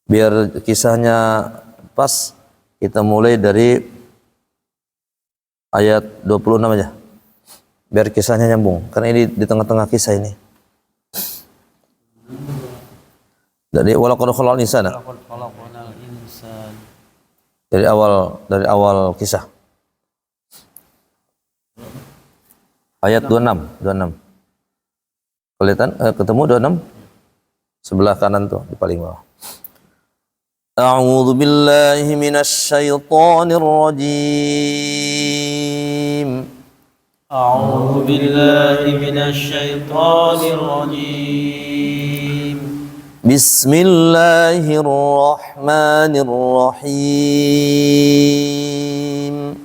Biar kisahnya pas, kita mulai dari ayat 26 aja. Biar kisahnya nyambung, karena ini di tengah-tengah kisah ini. Dari walaqad khalaqnal insana. Dari awal kisah. Ayat 26. Kelihatan ketemu 26? Sebelah kanan tuh di paling bawah. A'udzu billahi minasy syaithanir rajim. A'udzu billahi minasy syaithanir rajim. Bismillahirrahmanirrahim.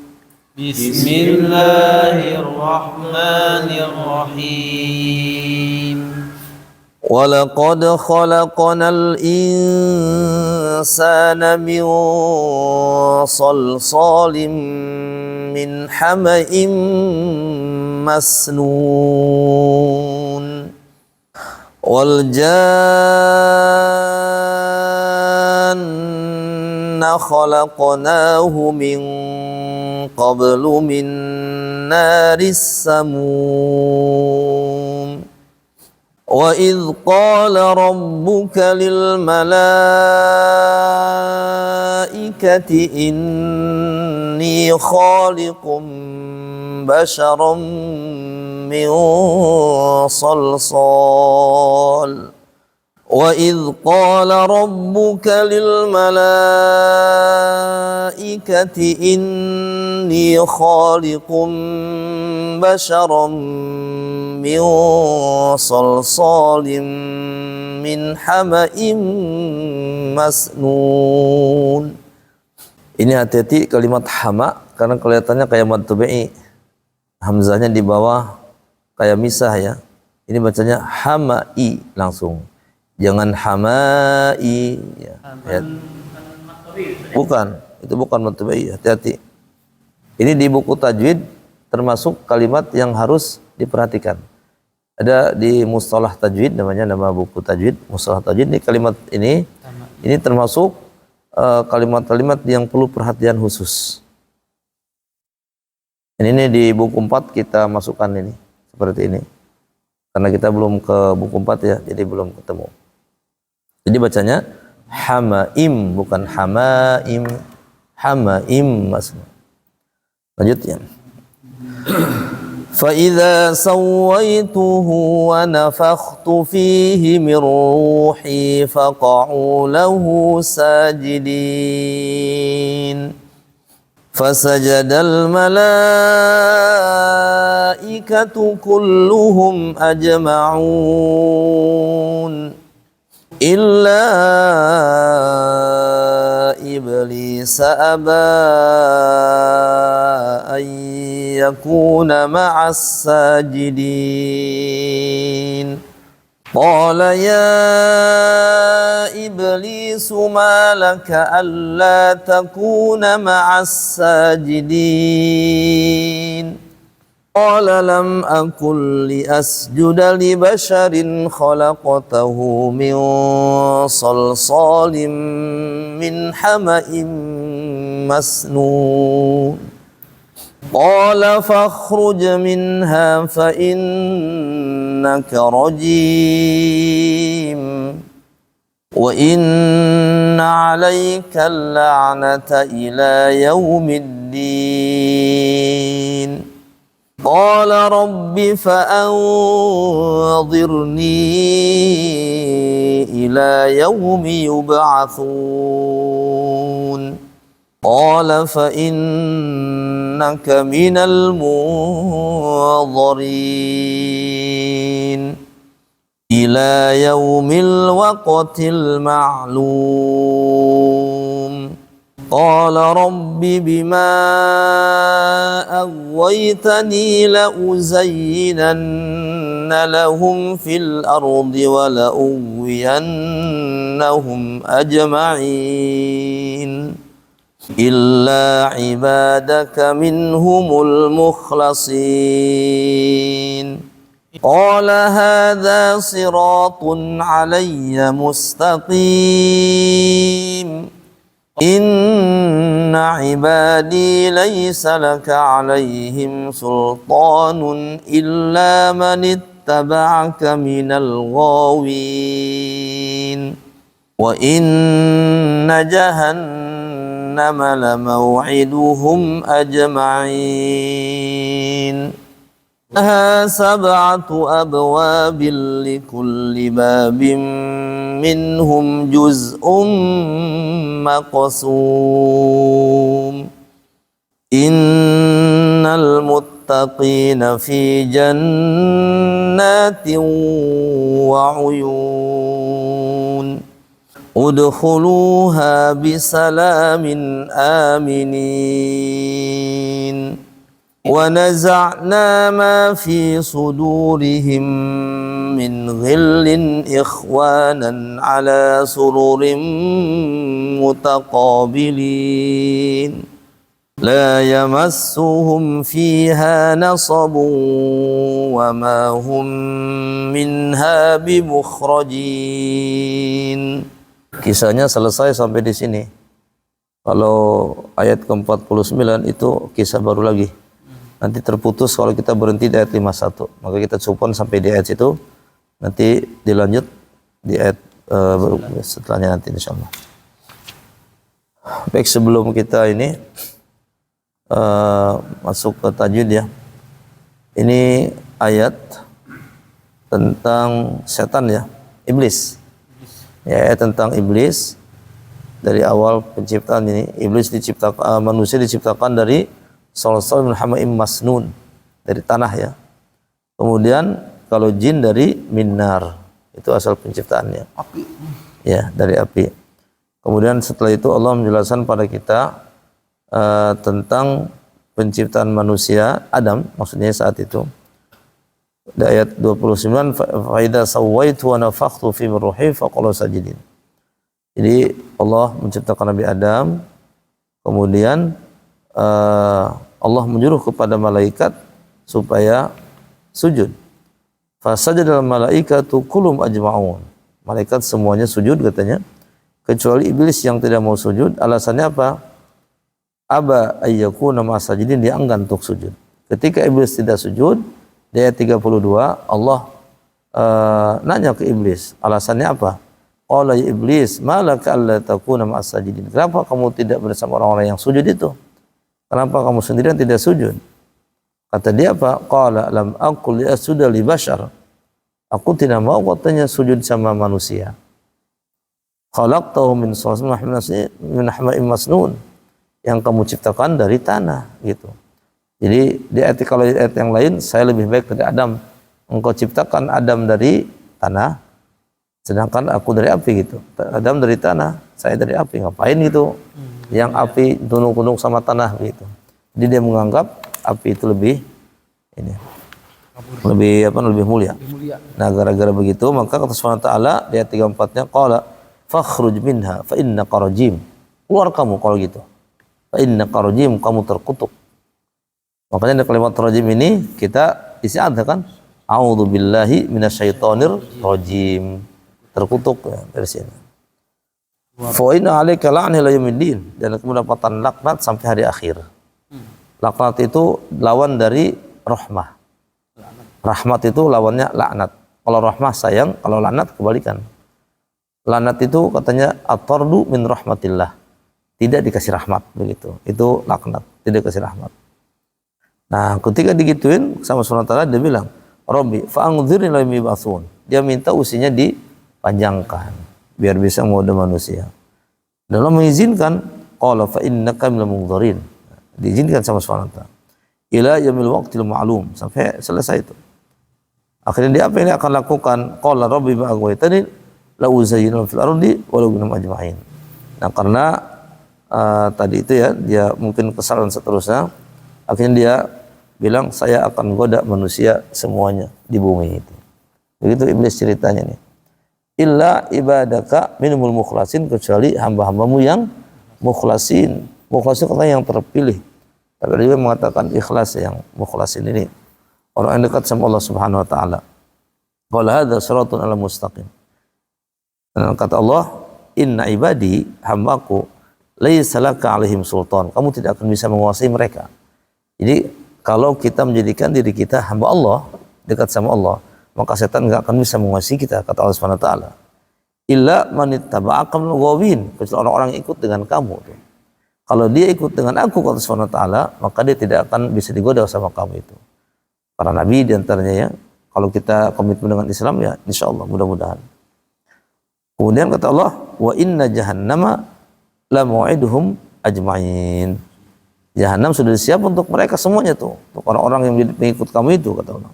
Bismillahirrahmanirrahim. وَلَقَدْ خَلَقْنَا الْإِنسَانَ مِنْ صَلْصَالٍ مِنْ حَمَإٍ مَسْنُونٍ وَالْجَانَّ خَلَقْنَاهُ مِنْ قَبْلُ مِنْ نَارِ السَّمُومِ وَإِذْ قَالَ رَبُّكَ لِلْمَلَائِكَةِ إِنِّي خَالِقٌ بَشَرًا مِنْ صَلْصَالٍ وَإِذْ قَالَ رَبُّكَ لِلْمَلَائِكَةِ إِنِّي خَالِقٌ بَشَرًا مِنْ صَلْصَالٍ مِنْ حَمَإٍ مَسْنُونٍ. Ini hati-hati kalimat hama, karena kelihatannya kayak mad tabi'i. Hamzahnya di bawah kayak misah ya. Ini bacanya hama'i langsung. Jangan hamai ya. Bukan, itu bukan mad tabi'i, hati-hati. Ini di buku tajwid termasuk kalimat yang harus diperhatikan. Ada di mustalah tajwid, nama buku tajwid, mustalah tajwid. Ini kalimat ini termasuk kalimat-kalimat yang perlu perhatian khusus. Ini di buku 4 kita masukkan ini seperti ini. Karena kita belum ke buku 4 ya, jadi belum ketemu. Jadi bacanya hamaim, bukan hamaim. Hamaim maksudnya. Lanjut ya. فَإِذَا سَوَّيْتُهُ وَنَفَخْتُ فِيهِ مِنْ رُوحِي فَقَعُوا لَهُ سَاجِدِينَ فَسَجَدَ الْمَلَائِكَةُ كُلُّهُمْ أَجْمَعُونَ إِلَّا إِبْلِيسَ أَبَى أَنْ يَكُونَ مَعَ السَّاجِدِينَ قَالَ يَا إِبْلِيسُ مَا لَكَ أَلَّا تَكُونَ مَعَ السَّاجِدِينَ قَالَ لَمْ أَكُنْ لِأَسْجُدَ لِبَشَرٍ خَلَقْتَهُ مِنْ صَلْصَالٍ مِنْ حَمَإٍ مسنون قال فاخرج منها فإنك رجيم وإن عليك اللعنة إلى يوم الدين قال رب فأنظرني إلى يوم يبعثون قال فإنك من المنظرين إلى يوم الوقت المعلوم قال رب بما أغويتني لأزينن لهم في الأرض ولأغوينهم أجمعين إلا عبادك منهم المخلصين Qala hadza siratun alayya mustaqim. Inna ibadi laysa laka alaihim sultanun illa man ittaba'aka minal ghawin. Wa inna jahannama lamaw'iduhum ajma'in. لها 7 أبواب لكل باب منهم جزء مقسوم إن المتقين في جنات وعيون ادخلوها بسلام آمنين ونزعنا ما في صدورهم من غل إخوانا على سرر متقابلين لا يمسهم فيها نصب وما هم منها بمخرجين. Kisahnya selesai sampai di sini. Kalau ayat ke-49 itu kisah baru lagi. Nanti terputus kalau kita berhenti di ayat 51. Maka kita cukupkan sampai di ayat situ. Nanti dilanjut di ayat setelahnya nanti insyaallah. Baik, sebelum kita ini masuk ke tajwid ya. Ini ayat tentang setan ya, iblis. Ya, ayat tentang iblis. Dari awal penciptaan ini, iblis diciptakan, manusia diciptakan dari Salsal min hama'im masnun, dari tanah ya. Kemudian kalau jin dari minnar, itu asal penciptaannya. Api. Ya, dari api. Kemudian setelah itu Allah menjelaskan pada kita tentang penciptaan manusia Adam, maksudnya saat itu. Di ayat 29, fa idza sawaitu wa nafakhtu fi ruhi faqulu sajidin. Jadi Allah menciptakan Nabi Adam, kemudian Allah menyuruh kepada malaikat supaya sujud. Fasajadal malaikatu kullum ajma'un. Malaikat semuanya sujud katanya, kecuali iblis yang tidak mau sujud. Alasannya apa? Aba ayyakuna ma'asajidin, dia enggan untuk sujud. Ketika iblis tidak sujud, di ayat 32 Allah nanya ke iblis, alasannya apa? Qala ya iblis, malaka alla takuna ma'asajidin. Kenapa kamu tidak bersama orang-orang yang sujud itu? Kenapa kamu sendirian tidak sujud? Kata dia apa? Qala lam aqul asjuda li bashar. Aku tidak mau katanya sujud sama manusia. Khalaqtahu min salsalin min hama'in masnun. Yang kamu ciptakan dari tanah gitu. Jadi di ayat, kalau di ayat yang lain, saya lebih baik dari Adam. Engkau ciptakan Adam dari tanah, sedangkan aku dari api gitu. Adam dari tanah, saya dari api. Ngapain gitu? Yang api tunduk-tunduk sama tanah gitu. Jadi dia menganggap api itu lebih lebih mulia. Nah, gara-gara begitu maka kata Subhanahu wa taala di ayat 34-nya qala fakhruj minha fa innaka rajim. Keluar kamu kalau gitu. Fa innaka rajim, kamu terkutuk. Makanya di kalimat rajim ini kita isti'adzah kan? A'udzu billahi minasyaitonir rajim. Terkutuk ya, dari sini. Fa inna 'alaika la'na ila yaumiddin, dan kamu mendapatkan laknat sampai hari akhir. Laknat itu lawan dari rahmah. Rahmat itu lawannya laknat. Kalau rahmah sayang, kalau laknat kebalikan. Laknat itu katanya at-tardu min rahmatillah. Tidak dikasih rahmat begitu. Itu laknat, tidak dikasih rahmat. Nah, ketika digituin sama Subhanahu wa taala dia bilang, "Rabbi fa'anzirni ila yaumi yub'atsun." Dia minta usianya dipanjangkan biar bisa menggoda manusia. Dan Allah mengizinkan, qala fa innaka minal munzirin. Diizinkan sama Subhanahu wa taala. Ila yaumil waqtil ma'lum, sampai selesai itu. Akhirnya dia apa yang dia akan lakukan? Qala rabbi ma aghwaytani la uzayyinu fil ardi wa la ubinum ajma'in. Nah, karena tadi itu ya, dia mungkin kesal dan seterusnya. Akhirnya dia bilang, saya akan goda manusia semuanya di bumi itu. Begitu iblis ceritanya nih. Illa ibadaka minumul mukhlasin, kecuali hamba-hambamu yang mukhlasin. Mukhlasin katanya yang terpilih. Tapi dia mengatakan ikhlas, yang mukhlasin ini orang yang dekat sama Allah Subhanahu wa taala. Qala hadza siratun ala mustaqim. Dan kata Allah, inna ibadi, hambaku, laisa laka alaihim sultan. Kamu tidak akan bisa menguasai mereka. Jadi kalau kita menjadikan diri kita hamba Allah, dekat sama Allah, maka setan enggak akan bisa menguasai kita, kata Allah Subhanahu wa taala. Illa man ittaba'aka minal ghawin, kecuali orang-orang yang ikut dengan kamu tuh. Kalau dia ikut dengan aku, kata Allah Subhanahu wa taala, maka dia tidak akan bisa digoda sama kamu itu. Para nabi diantaranya ya, kalau kita komitmen dengan Islam ya insyaallah mudah-mudahan. Kemudian kata Allah, wa inna jahannama la mau'iduhum ajma'in. Jahannam sudah siap untuk mereka semuanya tuh, untuk orang-orang yang menjadi pengikut kamu itu, kata Allah.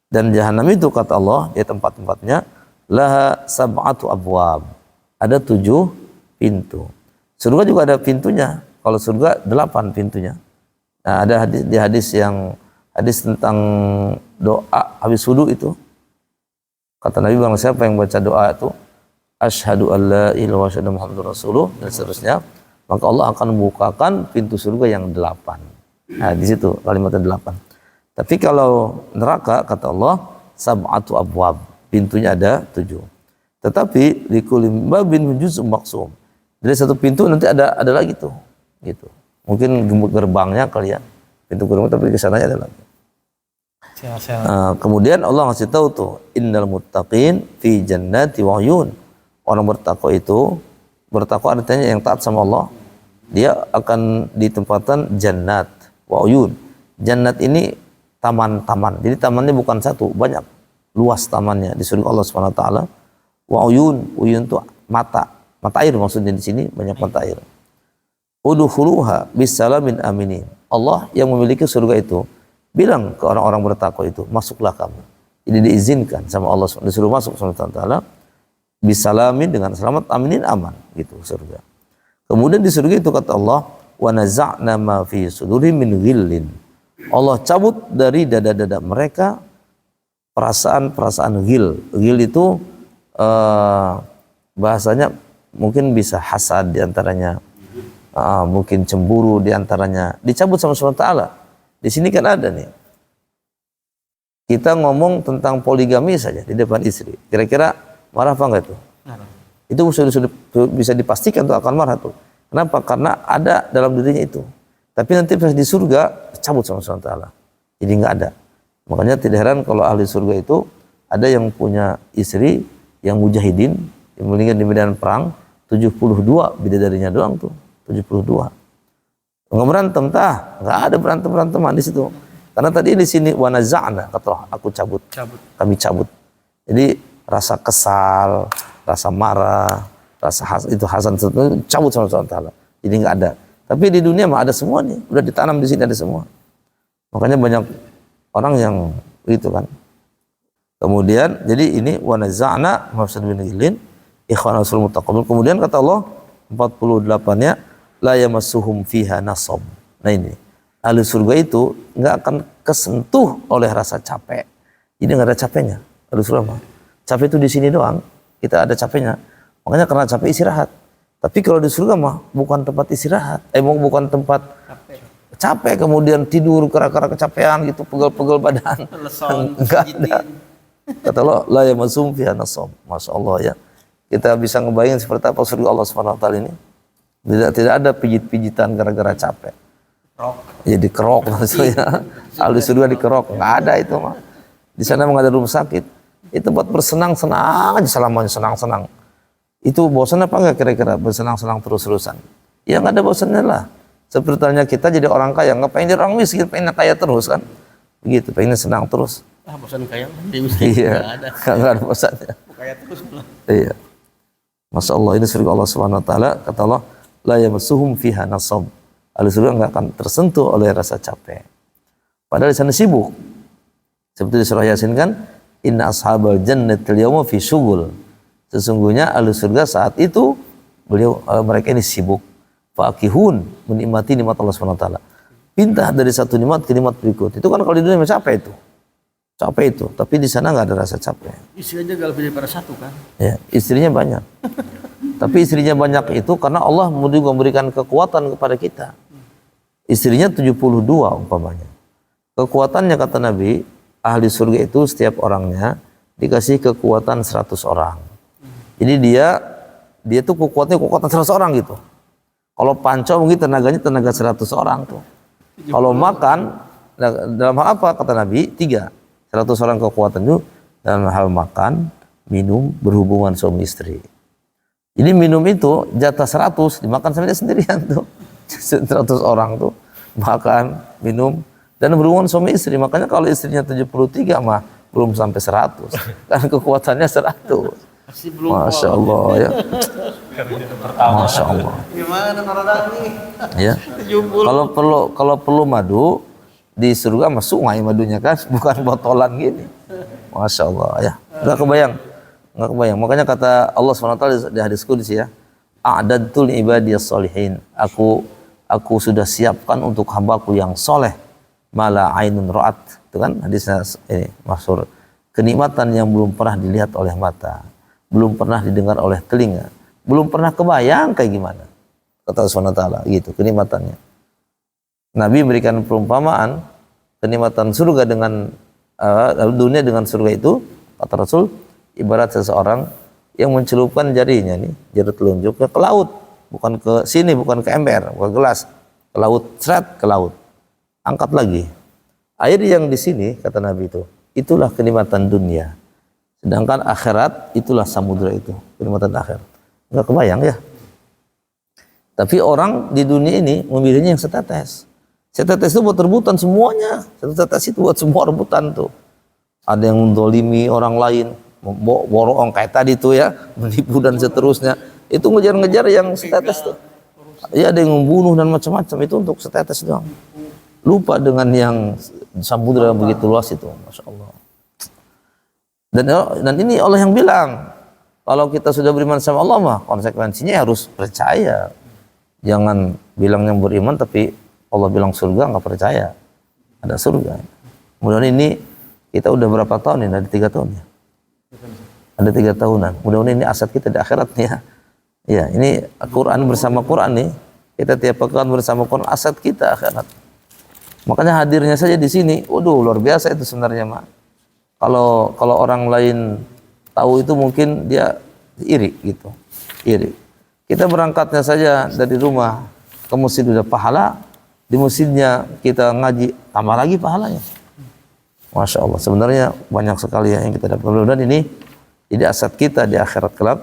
Dan jahannam itu, kata Allah, di tempat-tempatnya laha sab'atu abwab. Ada 7 pintu. Surga juga ada pintunya. Kalau surga 8 pintunya. Nah, ada hadis tentang doa habis wudu itu. Kata Nabi, bang siapa yang baca doa itu, asyhadu alla ilaha illallah wa asyhadu muhammadar rasulullah dan seterusnya, maka Allah akan membukakan pintu surga yang 8. Nah, di situ kalimatnya 8. Tapi kalau neraka, kata Allah, sab'atu abwab, pintunya ada 7. Tetapi likulli babin juz'un maqsum. Dari satu pintu nanti ada lagi tuh, gitu. Mungkin gerbangnya kali ya, pintu gerbang, tapi ke sananya ada lagi. Kemudian Allah ngasih tahu tuh, innal muttaqin fi jannati wa uyun. Orang bertakwa itu, bertakwa artinya yang taat sama Allah, dia akan ditempatkan jannat wa uyun. Jannat ini taman-taman. Jadi tamannya bukan satu, banyak, luas tamannya di surga Allah Subhanahu wa taala. Wa uyun, uyun itu mata air maksudnya di sini, banyak mata air. Udkhuluha bisalamin aminin. Allah yang memiliki surga itu bilang ke orang-orang bertakwa itu, masuklah kamu. Jadi diizinkan sama Allah, disuruh masuk sama Allah bisalamin, dengan selamat, aminin, aman, gitu surga. Kemudian di surga itu kata Allah, wa naza'na ma fi sudurihim min ghillin. Allah cabut dari dada-dada mereka perasaan-perasaan ghil. Ghil itu bahasanya mungkin bisa hasad diantaranya, mungkin cemburu diantaranya, dicabut sama Allah Ta'ala. Di sini kan ada nih, kita ngomong tentang poligami saja di depan istri, kira-kira marah apa enggak tuh? Itu sudah bisa dipastikan tuh akan marah tuh. Kenapa? Karena ada dalam dirinya itu. Tapi nanti pas di surga cabut sama Allah Ta'ala, jadi nggak ada. Makanya tidak heran kalau ahli surga itu ada yang punya istri yang mujahidin, yang meninggal di medan perang, 72 bidadarinya doang tuh, 72. Nggak berantem, nggak ada berantem-beranteman di situ. Karena tadi di sini wa naza'na, kata Allah, aku cabut, kami cabut. Jadi rasa kesal, rasa marah, rasa itu hasan cabut sama Allah Ta'ala. Jadi nggak ada. Tapi di dunia mah ada semua nih, udah ditanam di sini ada semua. Makanya banyak orang yang itu kan. Kemudian jadi ini wa naza'na mafsad bin ilin ikhwan rasul mutaqabbil. Kemudian kata Allah 48-nya la yamassuhum fiha nasab. Nah ini ahli surga itu nggak akan kesentuh oleh rasa capek. Jadi nggak ada capeknya ahli surga mah. Capek itu di sini doang, kita ada capeknya. Makanya karena capek istirahat. Tapi kalau di surga mah bukan tempat istirahat, bukan tempat capek kemudian tidur gara-gara kecapean gitu, pegel-pegel badan. Enggak ada. Kata Allah la yamassuhum fiha nasab. Masya Allah ya. Kita bisa ngebayangin seperti apa surga Allah Subhanahu wa taala ini. Tidak ada pijit-pijitan gara-gara capek. Ya dikerok maksudnya. Ahli surga dikerok, enggak ada itu mah. Di sana enggak ada rumah sakit. Itu buat bersenang-senang aja selamanya, senang-senang. Itu bosan apa enggak kira-kira bersenang-senang terus-terusan? Ya enggak ada bosannya lah. Seperti halnya kita jadi orang kaya, ngapain jadi orang miskin, pengen kaya terus kan? Begitu, pengen senang terus. Bosan kaya, di miskin iya, enggak ada bosannya. Kaya terus malah. Iya. Masya Allah, ini surga Allah Subhanahu wa taala, kata Allah, la yamassuhum fiha nasab. Ahli surga enggak akan tersentuh oleh rasa capek. Padahal di sana sibuk. Seperti di surah Yasin kan, inna ashabal jannatil yawma fi syughul. Sesungguhnya ahli surga saat itu mereka ini sibuk. Faqihun menikmati nikmat Allah Subhanahu wa taala. Pindah dari satu nikmat ke nikmat berikut. Itu kan kalau di dunia capek itu. Capek itu, tapi di sana nggak ada rasa capek. Istrinya gak lebih daripada satu kan? Ya, istrinya banyak. Tapi istrinya banyak itu karena Allah juga memberikan kekuatan kepada kita. Istrinya 72 umpamanya. Kekuatannya kata Nabi ahli surga itu setiap orangnya dikasih kekuatan 100 orang. Jadi dia tuh kekuatan 100 orang gitu. Kalau panco mungkin tenaganya tenaga 100 orang tuh. Kalau makan, dalam hal apa kata Nabi? 3. 100 orang kekuatan itu dalam hal makan, minum, berhubungan suami istri. Jadi minum itu jatah 100 dimakan sama dia sendirian tuh. 100 orang tuh makan, minum, dan berhubungan suami istri. Makanya kalau istrinya 73 mah belum sampai 100. Kan kekuatannya 100. Masih belum. Masya Allah ya. Masya Allah. Gimana Narada nih? Ya. 70. Kalau perlu madu di surga mah sungai madunya kan, bukan botolan gini. Masya Allah ya. Nggak kebayang. Makanya kata Allah SWT di hadis qudsi ya, a'dadtul ibadiyas solihin. Aku sudah siapkan untuk hambaku yang soleh. Mala ainun ra'at. Itu kan hadisnya ini masyhur. Kenikmatan yang belum pernah dilihat oleh mata, belum pernah didengar oleh telinga, belum pernah kebayang kayak gimana. Kata Allah SWT gitu kenikmatannya. Nabi memberikan perumpamaan kenikmatan surga dengan dunia dengan surga itu, kata Rasul, ibarat seseorang yang mencelupkan jarinya nih, jari telunjuknya ke laut, bukan ke sini, bukan ke ember, bukan gelas, ke laut, seret ke laut. Angkat lagi. Air yang di sini, kata Nabi itu, itulah kenikmatan dunia. Sedangkan akhirat, itulah samudra itu, kenikmatan akhirat. Enggak kebayang ya. Tapi orang di dunia ini memilihnya yang setetes. Setetes itu buat rebutan semuanya. Setetes itu buat semua rebutan tuh. Ada yang mendolimi orang lain, borong kayak tadi tuh ya, menipu dan seterusnya. Itu ngejar-ngejar yang setetes tuh. Ya ada yang membunuh dan macam-macam, itu untuk setetes doang. Lupa dengan yang samudra begitu luas itu, Masya Allah. Dan ini Allah yang bilang, kalau kita sudah beriman sama Allah mah konsekuensinya harus percaya. Jangan bilang yang beriman tapi Allah bilang surga nggak percaya. Ada surga. Mudah-mudahan ini kita udah berapa tahun ini? Ada 3 tahun ya. Ada 3 tahunan. Mudah-mudahan ini aset kita di akhirat nih ya. Ya, ini Quran bersama Quran nih. Kita tiap pekan bersama Quran, aset kita akhirat. Makanya hadirnya saja di sini, waduh luar biasa itu sebenarnya mak. Kalau orang lain tahu itu mungkin dia iri gitu, iri. Kita berangkatnya saja dari rumah ke masjid udah pahala, di masjidnya kita ngaji tambah lagi pahalanya. Masya Allah, sebenarnya banyak sekali ya yang kita dapat. Mudah-mudahan ini jadi aset kita di akhirat kelak.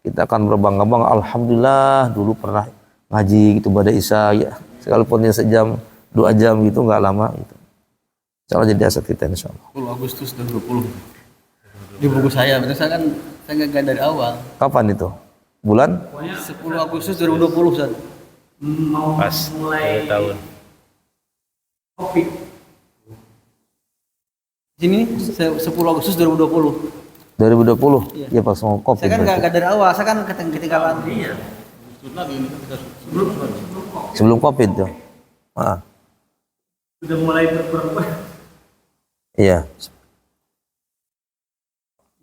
Kita akan berbangga-bangga. Alhamdulillah dulu pernah ngaji gitu pada Isya ya, sekalipun dia sejam 2 jam gitu, nggak lama gitu. Insya jadi aset kita insya Allah. 10 Agustus 2020. Di buku saya, berarti saya kan nggak dari awal. Kapan itu? Bulan? 10 Agustus 2020 Ustaz. Pas mulai tahun. Kopi. Sini 10 Agustus 2020. 2020? Iya. Ya pas mau kopi. Saya kan berarti. nggak dari awal, saya kan ketinggalan. Iya. Sebelum Covid tuh. Ah. Sudah mulai berperang. Iya.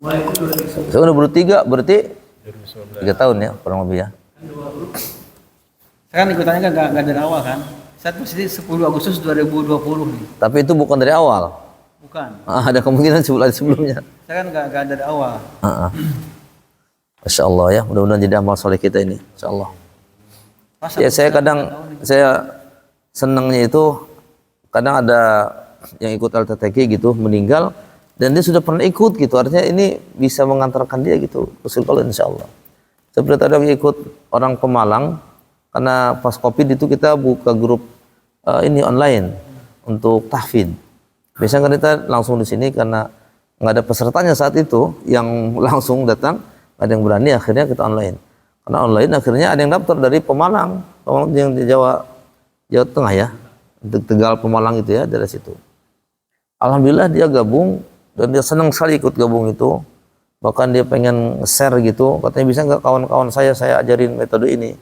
Mulai itu 2019. Saya udah 23 berarti 3 tahun ya kurang lebih ya. Saya kan ikutannya kan nggak dari awal kan. Saya tuh sini 10 Agustus 2020 nih. Tapi itu bukan dari awal. Bukan. Ada kemungkinan sebulan sebelumnya. Saya kan nggak dari awal. Masya Allah ya, mudah-mudahan jadi amal soleh kita ini. Insya Allah. Pas Ya saya kadang senangnya itu kadang ada yang ikut LTTK gitu meninggal dan dia sudah pernah ikut gitu, artinya ini bisa mengantarkan dia gitu usul kalau insya Allah. Seperti ada yang ikut orang Pemalang karena pas Covid itu kita buka grup ini online untuk tahfidz. Biasanya kan kita langsung di sini karena nggak ada pesertanya saat itu yang langsung datang, ada yang berani akhirnya kita online. Karena online akhirnya ada yang daftar dari Pemalang yang di Jawa Tengah ya, Tegal Pemalang itu ya, dari situ. Alhamdulillah dia gabung dan dia senang sekali ikut gabung itu. Bahkan dia pengen share gitu, katanya bisa nggak kawan-kawan saya ajarin metode ini,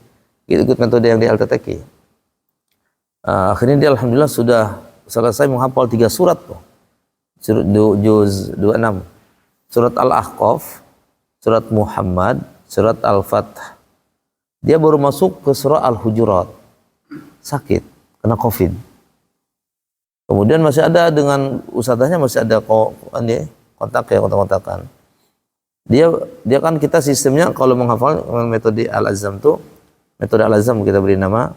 ikut metode yang di LTTK. Akhirnya dia alhamdulillah sudah selesai menghafal 3 surat tuh. Surat juz 26. Surat Al-Ahqaf, surat Muhammad, surat Al-Fath. Dia baru masuk ke surah Al-Hujurat. Sakit, kena Covid. Kemudian masih ada dengan ustadzahnya, masih ada kontak-kontakan. Dia kan kita sistemnya kalau menghafal metode Al-Azam tuh, metode Al-Azam kita beri nama.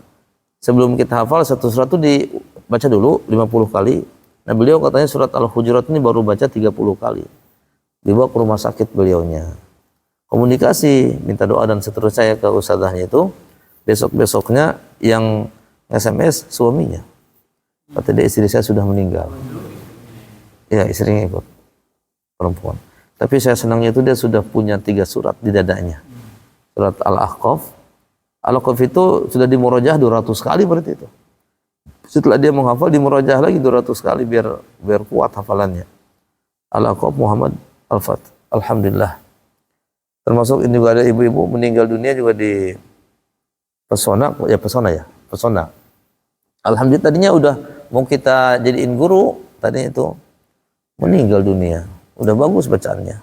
Sebelum kita hafal satu surat itu dibaca dulu 50 kali. Nah, beliau katanya surat Al-Hujurat ini baru baca 30 kali. Dibawa ke rumah sakit beliaunya. Komunikasi, minta doa dan seterusnya ke ustadzahnya itu. Besok-besoknya yang SMS suaminya. Kata dia, istri saya sudah meninggal. Ya, istrinya ikut, perempuan. Tapi saya senangnya itu dia sudah punya 3 surat di dadanya. Surat Al-Ahqaf. Al-Ahqaf itu sudah dimurajah 200 kali berarti itu. Setelah dia menghafal, dimurajah lagi 200 kali biar kuat hafalannya. Al-Ahqaf Muhammad Al-Fat. Alhamdulillah. Termasuk ini juga ada ibu-ibu meninggal dunia juga di Pesona. Alhamdulillah tadinya udah mau kita jadiin guru, tadi itu meninggal dunia. Udah bagus bacaannya.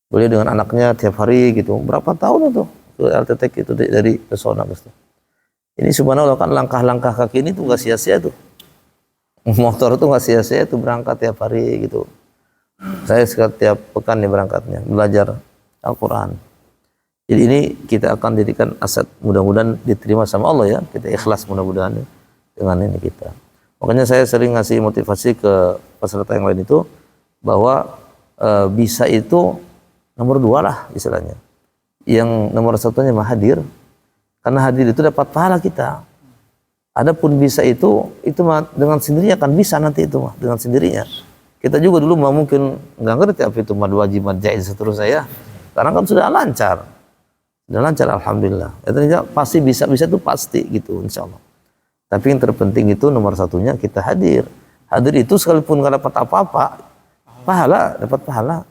Beliau dengan anaknya tiap hari gitu. Berapa tahun itu? LTTK itu dari Pesona gitu. Ini subhanallah kan langkah-langkah kaki ini tuh gak sia-sia tuh. Motor tuh gak sia-sia tuh berangkat tiap hari gitu. Saya setiap pekan nih berangkatnya belajar Al-Quran. Jadi ini kita akan jadikan aset, mudah-mudahan diterima sama Allah ya. Kita ikhlas mudah-mudahan dengan ini kita. Makanya saya sering ngasih motivasi ke peserta yang lain itu bahwa bisa itu nomor 2 lah istilahnya. Yang nomor 1-nya mah hadir. Karena hadir itu dapat pahala kita. Adapun bisa itu mah dengan sendirinya akan bisa nanti itu mah dengan sendirinya. Kita juga dulu mah mungkin nggak ngerti apa itu mad wajib, mad jaiz seterusnya ya. Sekarang kan sudah lancar. Sudah lancar alhamdulillah. Ya, ternyata pasti bisa itu pasti gitu insyaallah. Tapi yang terpenting itu nomor 1-nya kita hadir. Hadir itu sekalipun nggak dapat apa-apa, dapat pahala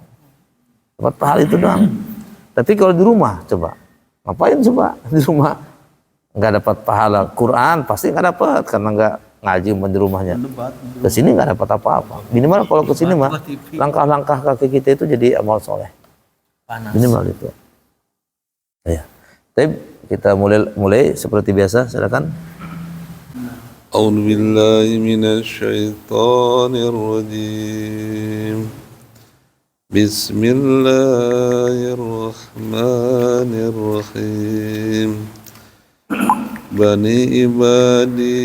itu doang. Tapi kalau di rumah coba, ngapain coba di rumah nggak dapat pahala Quran pasti nggak dapat karena nggak ngaji di rumahnya. Ke sini nggak dapat apa-apa. Minimal kalau ke sini mah langkah-langkah kaki kita itu jadi amal soleh. Minimal itu. Ya. Tapi kita mulai seperti biasa, silakan. A'udzu billahi minasyaitonir rajim. Bismillahirrahmanirrahim. Bani ibadi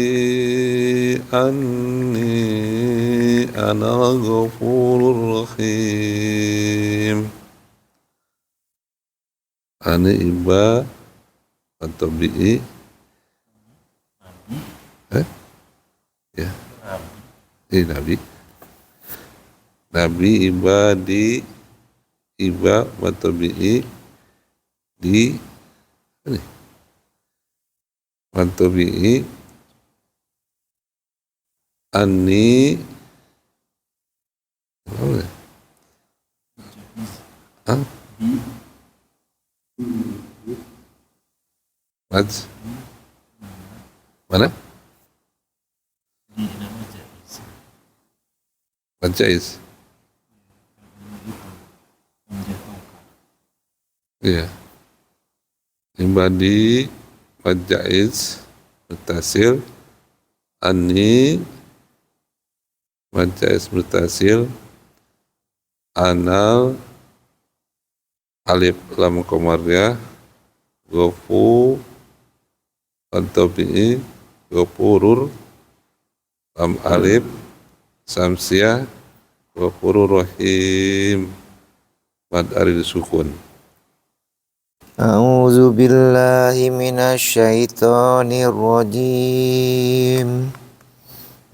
anni ana ghafurur rahim. Ani iba atau bi ya nabi ibadi iba atau bi di ini atau bi ani mana? Jaiz. Iya. Ibadi Jaiz mutasil ani Jaiz mutasil anal alif lam qamariyah gofu atau bi gofurur lam alif samsiah gofurur rahim mad arid sukun. A'udzu billahi minasyaitonir rajim.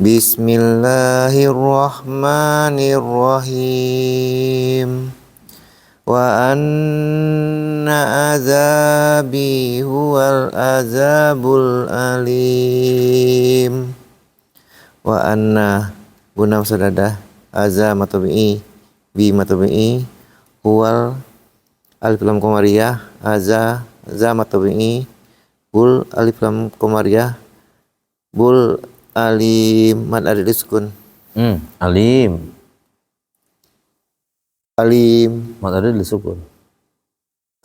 Bismillahirrahmanirrahim. Wa anna azabi huwal azabul alim. Wa anna guna sadada azam atau bi atau bi huwal alif lam qamariyah zam atau bi bul alif lam qamariyah bul alim mad arid sukun. Alim mad arid sukun.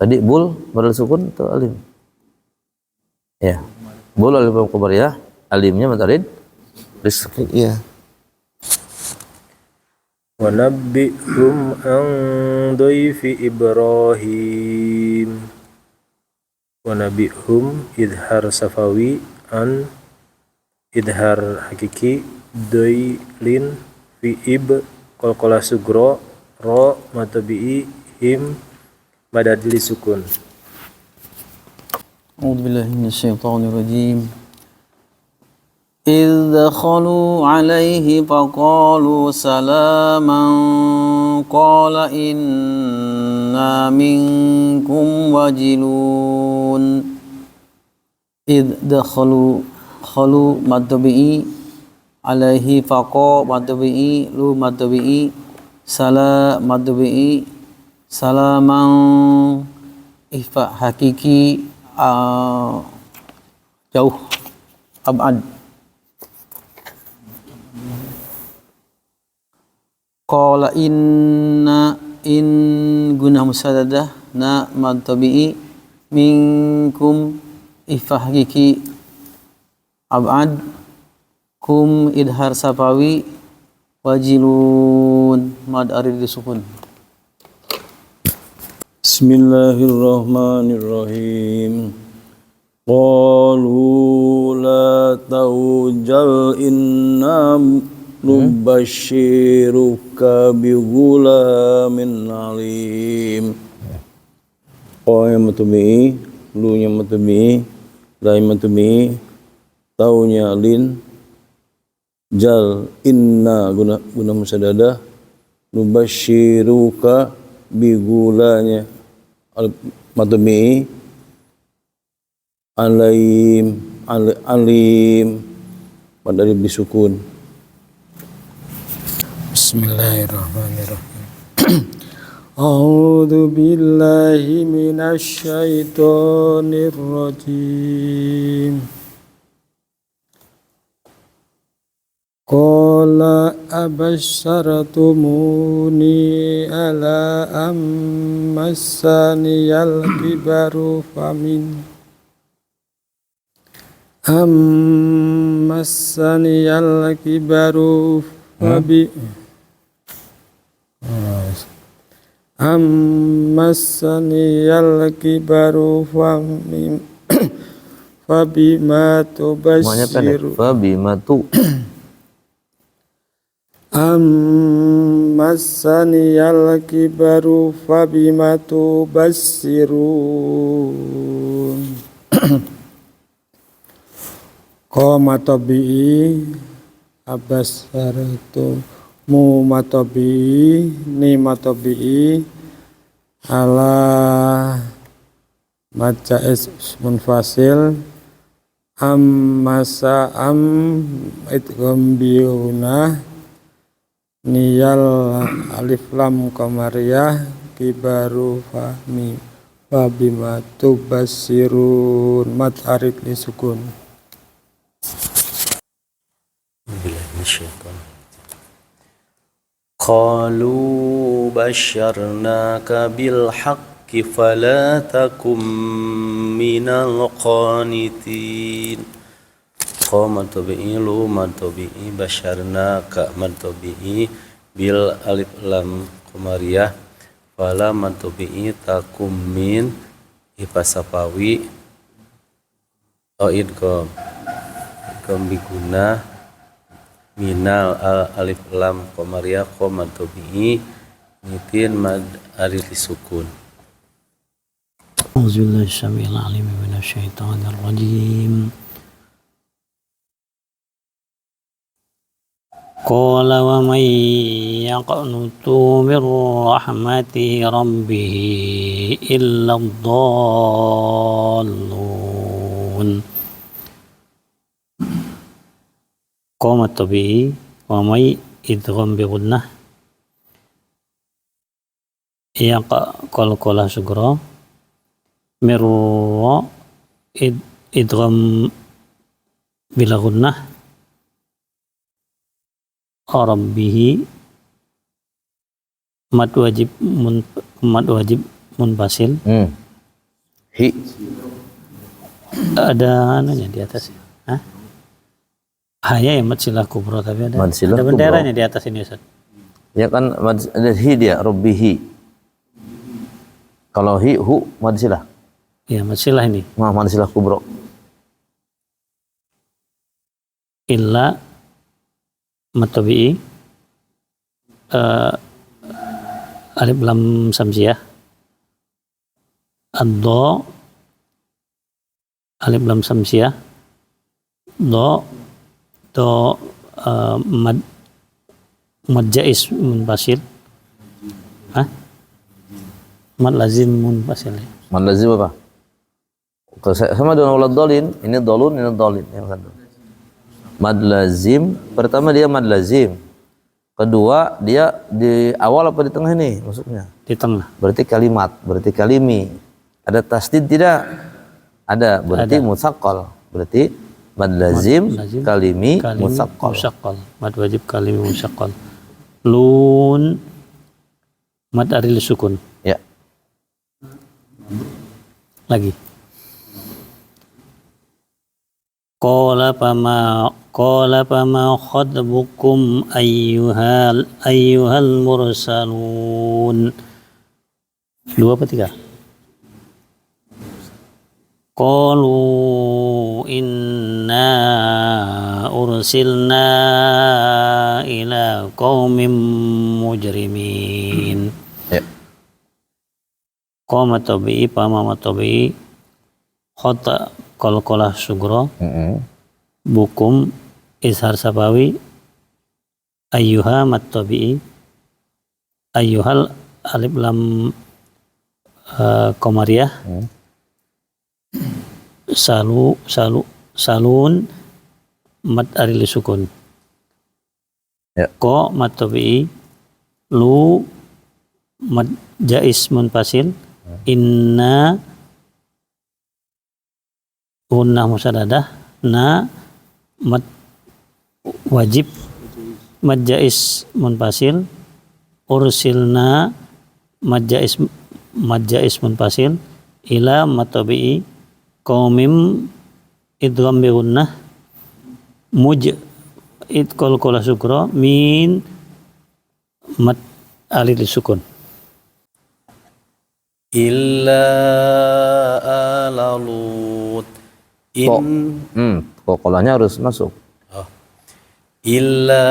Tadi bul mad arid sukun atau alim? Ya. Bul alif lam qamariyah, alimnya mad arid sukun. Iya. ونبئهم عن ضيف إبراهيم ونبئهم إظهار صفوي عن إظهار حقيقي doilin fi ib qalqala sugro ro matabi'i him madadli sukun. أعوذ بالله من الشيطان الرجيم إذ دخلوا عليه فقالوا سلاما قال إنا منكم وجلون إذ دخلوا خلوا مدبئي عليه فقا مدبئي لو مدبئي سلا مدبئي سلاما إفا حقيقي jauh abad qala inna in guna musadadah na mad tabi'i minkum ifahiki abad kum idhar safawi wajilun mad arid disukun. Bismillahirrahmanirrahim. Qalu la taujal inna nubashiruka bi ghulamin alim. Qa yang matumi, lu yang matumi, la yang matumi, taunya lin, jal inna guna musadadah, nubashiruka bigulanya matumi alim pada disukun. Bismillahirrahmanirrahim. A'udzu billahi minasy syaithanir rajim. Qala abassyaratumuni ala ammassaniyal kibaru fabima tubasyiru Ammassaniyal kibaru fabima tubassirun. Qoma tabi'i abassaratu mu matabi'i ni matabi'i ala maja'is munfasil ammasa itghambiuna niyal alif lam qamariyah kibaru fahmi fabima tubassirun mat arid li sukun. Qalu basyarnaka bil haqqi fala takum minal qanitin. Matobi'i lu matobi'i basyarnaka matobi'i bil alif lam qamariyah fala matobi'i takum min ipasapawi idgham biguna minal alif lam qamariyah matobi'i nitin mad arid disukun. Auzubillahi syamil alim minasyaitonir rajim. Qala wa man yaqnutu min rahmati rabbih illa dhallun. Qoma tabi'i wa may idgham bi gunnah qalqala sugra mirra idgham bila gunnah Rabbihi mad wajib munfasil. Hi ada anunya di atas ya. Hah? Hanya ya mad silah kubra tapi ada Mad silah benderanya di atas ini Ustaz. Ya kan ada hi dia, rabbihi. Kalau hi, hu, mad silah. Ya, mad silah ini. Mad silah kubro. Illa mad tabi'i alif lam samsiyah. Ad-do alif lam samsiyah. Do mad jais munfasil. Mad lazim munfasil. Mad lazim apa? Sama dengan walad dolin, ini dolun, ini dolin. Yang satu. Mad lazim, pertama dia mad lazim. Kedua, dia di awal apa di tengah ini masuknya? Di tengah. Berarti kalimat, berarti kalimi. Ada tasdid tidak? Ada, berarti musaqqal. Berarti mad lazim, kalimi musaqqal. Mad wajib kalimi musaqqal. Lun mad aril sukun. Ya. Lagi. Qala fama khatbukum ayyuhal mursalun. 2 apa 3? Qalu inna ursilna ila qaumin mujrimin. Ya. Qama tabi'i fama tabi'i khata qalqalah sugro bukum izhar sabawi ayyuha mat tabi'i ayyuhal alif lam qamariyah salun mat aril sukun. Ya. Ko mat tabi'i lu mad jais munfasil inna gunnah musadadah na mad wajib mad jais munfasil ursilna mad jais munfasil ila mad tabi'i qaumim idgham bi gunnah idqal qala sukra min mad alil sukun. Illa ala Lut. Kolanya harus masuk. Illa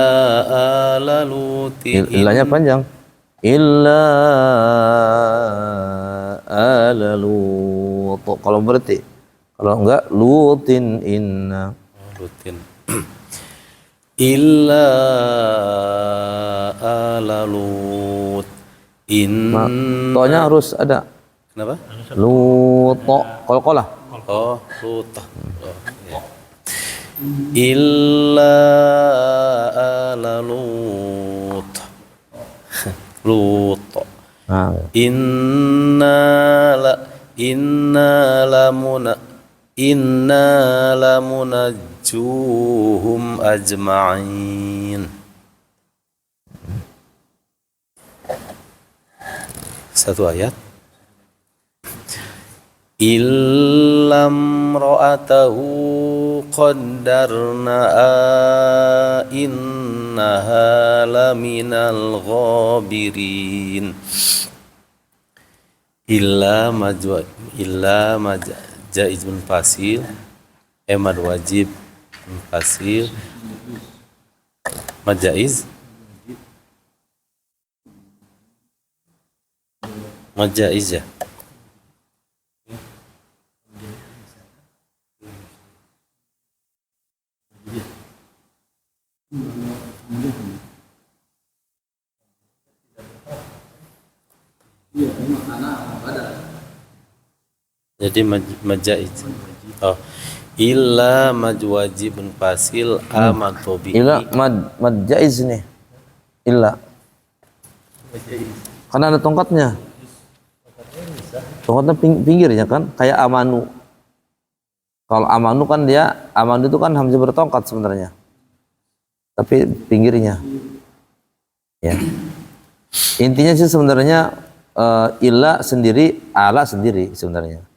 ala Lut. Illanya panjang. Illa ala Lut. Kalau berarti. Kalau enggak Lutin inna. Lutin. Illa ala Lut. Tonya harus ada. Kenapa? Luto. Kol-kolah. Oh, Lut. Ya. Illa ala Lut. Lut. Nah, inna lamunajjuhum ajma'in. Satu ayat. Illam ra'atahu qaddarna innaha laminal ghabirin. Illa jaiz munfasil, mad wajib munfasil, mad jaiz, mad jaiz ya. Jadi majaiz. Oh. Illa mad wajib munfasil amad tabi'i. illa mad jaiz nih. Illa. Karena ada tongkatnya. Tongkatnya pinggirnya kan kayak amanu. Kalau amanu kan amanu itu kan hamzah bertongkat sebenarnya. Tapi pinggirnya. Ya. Intinya sih sebenarnya illa sendiri, ala sendiri sebenarnya.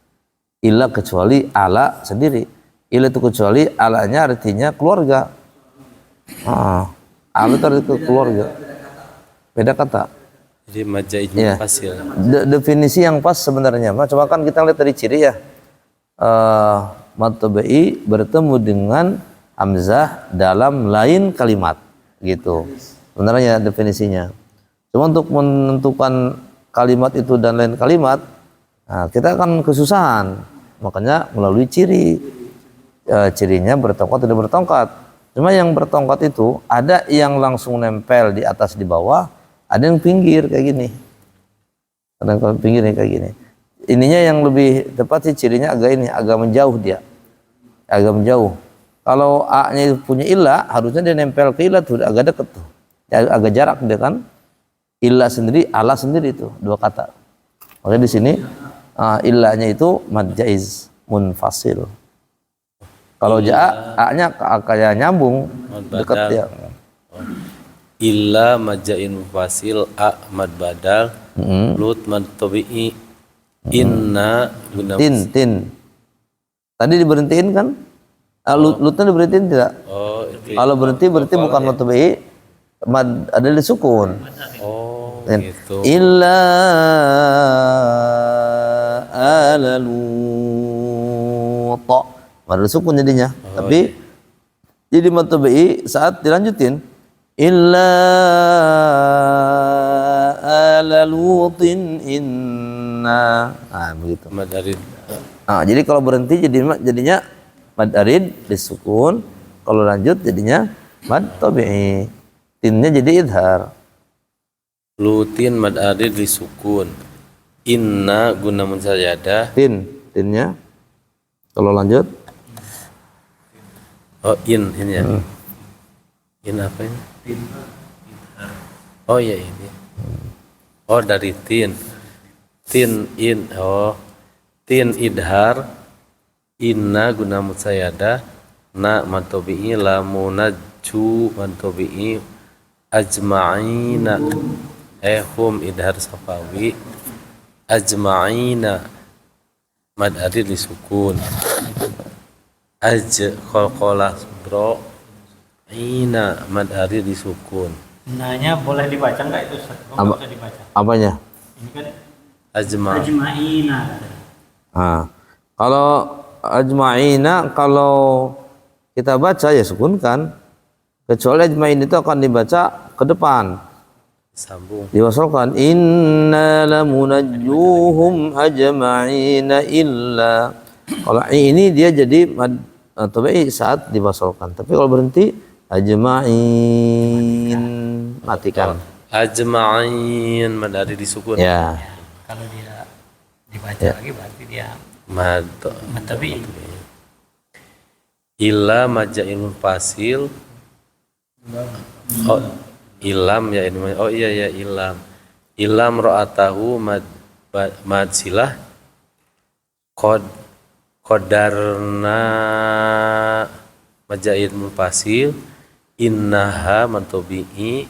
Illa kecuali ala sendiri. Illa itu kecuali, alanya artinya keluarga. Ala itu artinya keluarga. Beda kata. Jadi maja'id Iya. fasil. Definisi yang pas sebenarnya. Coba kan kita lihat dari ciri ya. Mad tabi'i bertemu dengan hamzah dalam lain kalimat gitu. Sebenarnya definisinya. Cuma untuk menentukan kalimat itu dan lain kalimat, nah, kita akan kesusahan. Makanya melalui ciri. Cirinya bertongkat tidak bertongkat. Cuma yang bertongkat itu ada yang langsung nempel di atas di bawah, ada yang pinggir kayak gini. Ada yang pinggir kayak gini. Ininya yang lebih tepat sih cirinya agak ini, agak menjauh dia. Agak menjauh. Kalau A-nya punya ilah, harusnya dia nempel ke ilah tuh agak deket tuh. Ya, agak jarak dia kan. Ilah sendiri, ala sendiri itu dua kata. Makanya di sini ilahnya itu mad jaiz munfasil. Kalau A-nya kayak nyambung dekat ya. Illa maja'in mufasil a mad badal lut mad tabi'i inna guna Tin. Tadi diberhentiin kan? Lutnya diberhentiin tidak? oh itu Kalau berhenti berarti bukan mad tabi'i, mad ada di sukun. oh Tin. gitu Illa ala Lut. Mad sukun jadinya. Tapi jadi mad tabi'i saat dilanjutin illa ala Lutin inna. Begitu. mad arid Jadi kalau berhenti jadinya mad arid disukun, kalau lanjut jadinya mad tabi'i. Tinnya jadi idhar. lutin mad arid disukun inna guna munsayadah Tinnya kalau lanjut oh in ya in apa ini oh ya ini oh dari tin in oh tin idhar inna guna mutsayada na mantobi'i lamunaju mantobi'i ajma'ina hum idhar safawi ajma'ina mad arid disukun qalqalah bro ina mad arid disukun Nanya boleh dibaca nggak itu Ustaz? Oh, nggak usah dibaca. apanya? Ini kan ajma ajma'ina. Kalau ajma'ina kalau kita baca ya sukunkan, kecuali ajma'in itu akan dibaca ke depan, sambung diwasalkan inna lamunajjuhum ajma'ina illa. Kalau ini dia jadi mad tabi'i saat diwasalkan, tapi kalau berhenti ajma'in matikan ajma'in mad arid disukun ya. Kalau dia dibaca lagi berarti dia mad tabi'i. illa maja'il fasil oh ilam ya ini oh iya ya ilam ra'atahu mad silah qadarna maja'il munfasil innaha mantobi'i